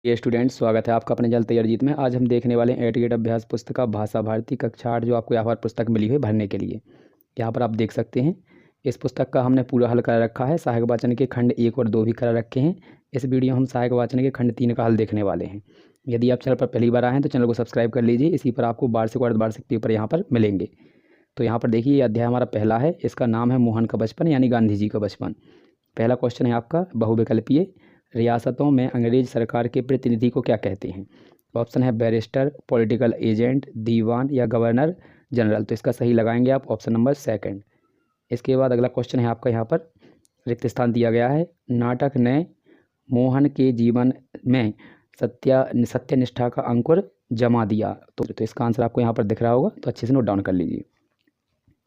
ये स्टूडेंट स्वागत है आपका अपने जल तैयार जीत में। आज हम देखने वाले हैं एट अभ्यास पुस्तिका भाषा भारती कक्षा 8 जो आपको यहाँ पर पुस्तक मिली है भरने के लिए। यहाँ पर आप देख सकते हैं इस पुस्तक का हमने पूरा हल कर रखा है। सहायक वाचन के खंड 1 और 2 भी कर रखे हैं। इस वीडियो हम सहायक वाचन के खंड 3 का हल देखने वाले हैं। यदि आप चैनल पर पहली बार आए हैं तो चैनल को सब्सक्राइब कर लीजिए। इसी पर आपको वार्षिक और अर्धवार्षिक पेपर यहाँ पर मिलेंगे। तो यहाँ पर देखिए, ये अध्याय हमारा पहला है। इसका नाम है मोहन का बचपन यानी गांधी जी का बचपन। पहला क्वेश्चन है आपका बहुविकल्पीय, रियासतों में अंग्रेज सरकार के प्रतिनिधि को क्या कहते हैं? ऑप्शन है बैरिस्टर, पॉलिटिकल एजेंट, दीवान या गवर्नर जनरल। तो इसका सही लगाएंगे आप ऑप्शन नंबर सेकंड। इसके बाद अगला क्वेश्चन है आपका, यहाँ पर रिक्त स्थान दिया गया है। नाटक ने मोहन के जीवन में सत्यनिष्ठा का अंकुर जमा दिया। तो इसका आंसर आपको यहाँ पर दिख रहा होगा, तो अच्छे से नोट डाउन कर लीजिए।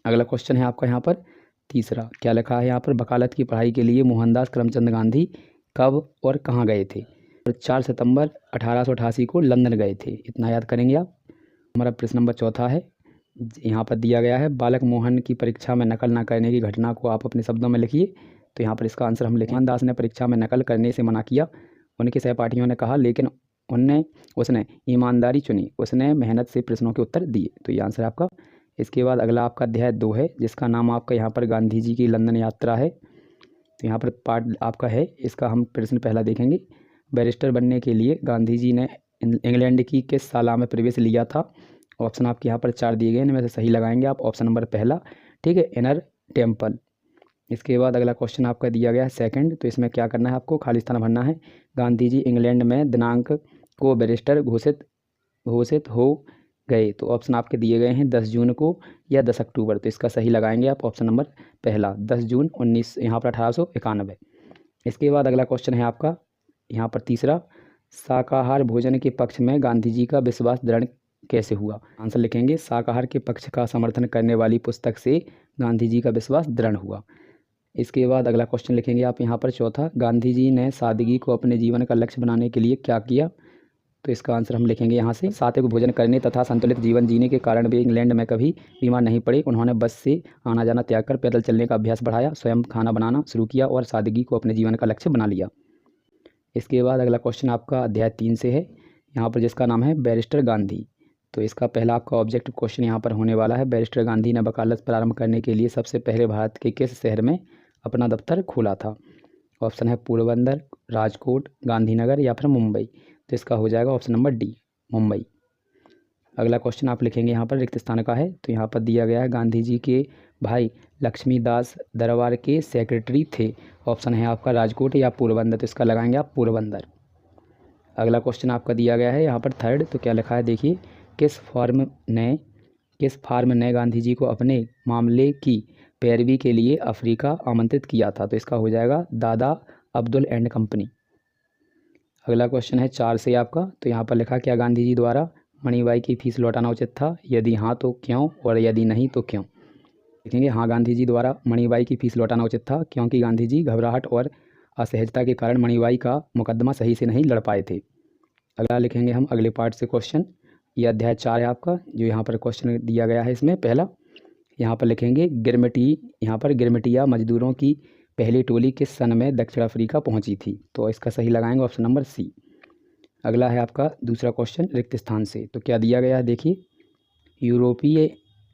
अगला क्वेश्चन है आपका यहाँ पर तीसरा, क्या लिखा है यहाँ पर? वकालत की पढ़ाई के लिए मोहनदास करमचंद गांधी कब और कहाँ गए थे? 4 सितंबर 1888 को लंदन गए थे। इतना याद करेंगे आप। हमारा प्रश्न नंबर चौथा है, यहाँ पर दिया गया है बालक मोहन की परीक्षा में नकल न करने की घटना को आप अपने शब्दों में लिखिए। तो यहाँ पर इसका आंसर हम लिखें। मोहनदास ने परीक्षा में नकल करने से मना किया, उनके सहपाठियों ने कहा, लेकिन उसने ईमानदारी चुनी, उसने मेहनत से प्रश्नों के उत्तर दिए। तो ये आंसर आपका। इसके बाद अगला आपका अध्याय 2 है, जिसका नाम आपका यहाँ पर गांधी जी की लंदन यात्रा है। तो यहाँ पर पार्ट आपका है, इसका हम प्रश्न पहला देखेंगे। बैरिस्टर बनने के लिए गांधी जी ने इंग्लैंड की किस साल में प्रवेश लिया था? ऑप्शन आपके यहाँ पर 4 दिए गए हैं, इनमें से सही लगाएंगे आप ऑप्शन नंबर पहला। ठीक है, इनर टेम्पल। इसके बाद अगला क्वेश्चन आपका दिया गया है सेकंड। तो इसमें क्या करना है आपको? खाली स्थान भरना है। गांधी जी इंग्लैंड में दिनांक को बैरिस्टर घोषित हो गए। तो ऑप्शन आपके दिए गए हैं 10 जून को या 10 अक्टूबर। तो इसका सही लगाएंगे आप ऑप्शन नंबर पहला, 10 जून 1891। इसके बाद अगला क्वेश्चन है आपका यहाँ पर तीसरा, शाकाहार भोजन के पक्ष में गांधी जी का विश्वास दृढ़ कैसे हुआ? आंसर लिखेंगे, शाकाहार के पक्ष का समर्थन करने वाली पुस्तक से गांधी जी का विश्वास दृढ़ हुआ। इसके बाद अगला क्वेश्चन लिखेंगे आप यहाँ पर चौथा, गांधी जी ने सादगी को अपने जीवन का लक्ष्य बनाने के लिए क्या किया? तो इसका आंसर हम लिखेंगे यहाँ से, सात्विक भोजन करने तथा संतुलित जीवन जीने के कारण वे इंग्लैंड में कभी बीमार नहीं पड़े। उन्होंने बस से आना जाना त्याग कर पैदल चलने का अभ्यास बढ़ाया, स्वयं खाना बनाना शुरू किया और सादगी को अपने जीवन का लक्ष्य बना लिया। इसके बाद अगला क्वेश्चन आपका अध्याय 3 से है, यहाँ पर जिसका नाम है बैरिस्टर गांधी। तो इसका पहला आपका ऑब्जेक्टिव क्वेश्चन यहाँ पर होने वाला है, बैरिस्टर गांधी ने वकालत प्रारंभ करने के लिए सबसे पहले भारत के किस शहर में अपना दफ्तर खोला था? ऑप्शन है पोरबंदर, राजकोट, गांधीनगर या फिर मुंबई। तो इसका हो जाएगा ऑप्शन नंबर डी, मुंबई। अगला क्वेश्चन आप लिखेंगे यहाँ पर रिक्त स्थान का है। तो यहाँ पर दिया गया है, गांधी जी के भाई लक्ष्मीदास दरबार के सेक्रेटरी थे। ऑप्शन है आपका राजकोट या पोरबंदर। तो इसका लगाएंगे आप पोरबंदर। अगला क्वेश्चन आपका दिया गया है यहाँ पर थर्ड। तो क्या लिखा है देखिए, किस फार्म ने गांधी जी को अपने मामले की पैरवी के लिए अफ्रीका आमंत्रित किया था? तो इसका हो जाएगा दादा अब्दुल एंड कंपनी। अगला क्वेश्चन है 4 से आपका। तो यहाँ पर लिखा, क्या गांधी जी द्वारा मणिबाई की फीस लौटाना उचित था? यदि हाँ तो क्यों, और यदि नहीं तो क्यों? देखेंगे, हाँ गांधी जी द्वारा मणिबाई की फीस लौटाना उचित था, क्योंकि गांधी जी घबराहट और असहजता के कारण मणिबाई का मुकदमा सही से नहीं लड़ पाए थे। अगला लिखेंगे हम अगले पार्ट से क्वेश्चन। ये अध्याय 4 है आपका, जो यहाँ पर क्वेश्चन दिया गया है। इसमें पहला यहाँ पर लिखेंगे गिरमिटिया मजदूरों की पहली टोली किस सन में दक्षिण अफ्रीका पहुंची थी? तो इसका सही लगाएंगे ऑप्शन नंबर सी। अगला है आपका दूसरा क्वेश्चन रिक्त स्थान से। तो क्या दिया गया है देखिए, यूरोपीय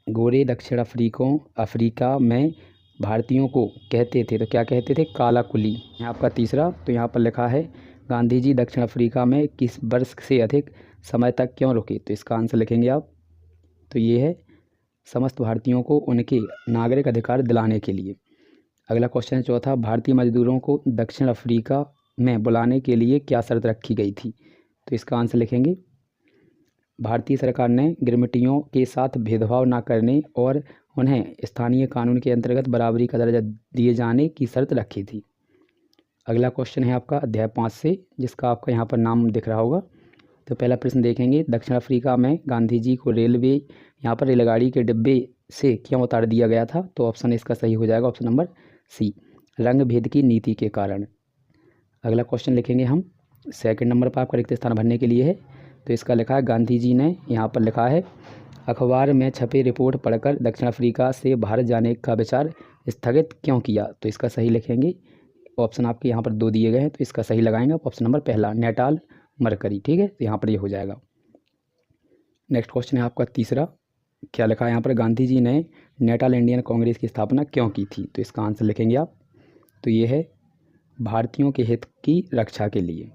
गोरे दक्षिण अफ्रीका में भारतीयों को कहते थे, तो क्या कहते थे? काला कुली। यहाँ आपका तीसरा। तो यहाँ पर लिखा है, गांधी जी दक्षिण अफ्रीका में किस वर्ष से अधिक समय तक क्यों रुके? तो इसका आंसर लिखेंगे आप। तो ये है, समस्त भारतीयों को उनके नागरिक अधिकार दिलाने के लिए। अगला क्वेश्चन है चौथा, भारतीय मजदूरों को दक्षिण अफ्रीका में बुलाने के लिए क्या शर्त रखी गई थी? तो इसका आंसर लिखेंगे, भारतीय सरकार ने गिरमिटियों के साथ भेदभाव न करने और उन्हें स्थानीय कानून के अंतर्गत बराबरी का दर्जा दिए जाने की शर्त रखी थी। अगला क्वेश्चन है आपका अध्याय 5 से, जिसका आपका यहाँ पर नाम दिख रहा होगा। तो पहला प्रश्न देखेंगे, दक्षिण अफ्रीका में गांधी जी को रेलगाड़ी के डिब्बे से क्यों उतार दिया गया था? तो ऑप्शन इसका सही हो जाएगा ऑप्शन नंबर सी, रंग भेद की नीति के कारण। अगला क्वेश्चन लिखेंगे हम सेकंड नंबर पर, आपका रिक्त स्थान भरने के लिए है। तो इसका लिखा है, गांधी जी ने यहाँ पर लिखा है, अखबार में छपे रिपोर्ट पढ़कर दक्षिण अफ्रीका से भारत जाने का विचार स्थगित क्यों किया? तो इसका सही लिखेंगे, ऑप्शन आपके यहाँ पर 2 दिए गए हैं। तो इसका सही लगाएंगे आप ऑप्शन नंबर पहला, नेटाल मरकरी। ठीक है, तो यहाँ पर ये हो जाएगा। नेक्स्ट क्वेश्चन है आपका तीसरा, क्या लिखा है यहाँ पर, गांधी जी ने नेटाल इंडियन कांग्रेस की स्थापना क्यों की थी? तो इसका आंसर लिखेंगे आप, तो ये है भारतीयों के हित की रक्षा के लिए।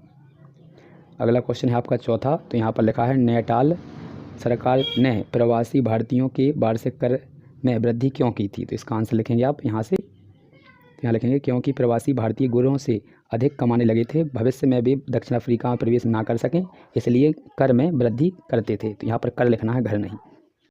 अगला क्वेश्चन है आपका चौथा, तो यहाँ पर लिखा है नेटाल सरकार ने प्रवासी भारतीयों के वार्षिक कर में वृद्धि क्यों की थी? तो इसका आंसर लिखेंगे आप यहाँ से, यहाँ लिखेंगे क्योंकि प्रवासी भारतीय गुरों से अधिक कमाने लगे थे, भविष्य में भी दक्षिण अफ्रीका में प्रवेश ना कर सकें, इसलिए कर में वृद्धि करते थे। तो यहाँ पर कर लिखना है, घर नहीं।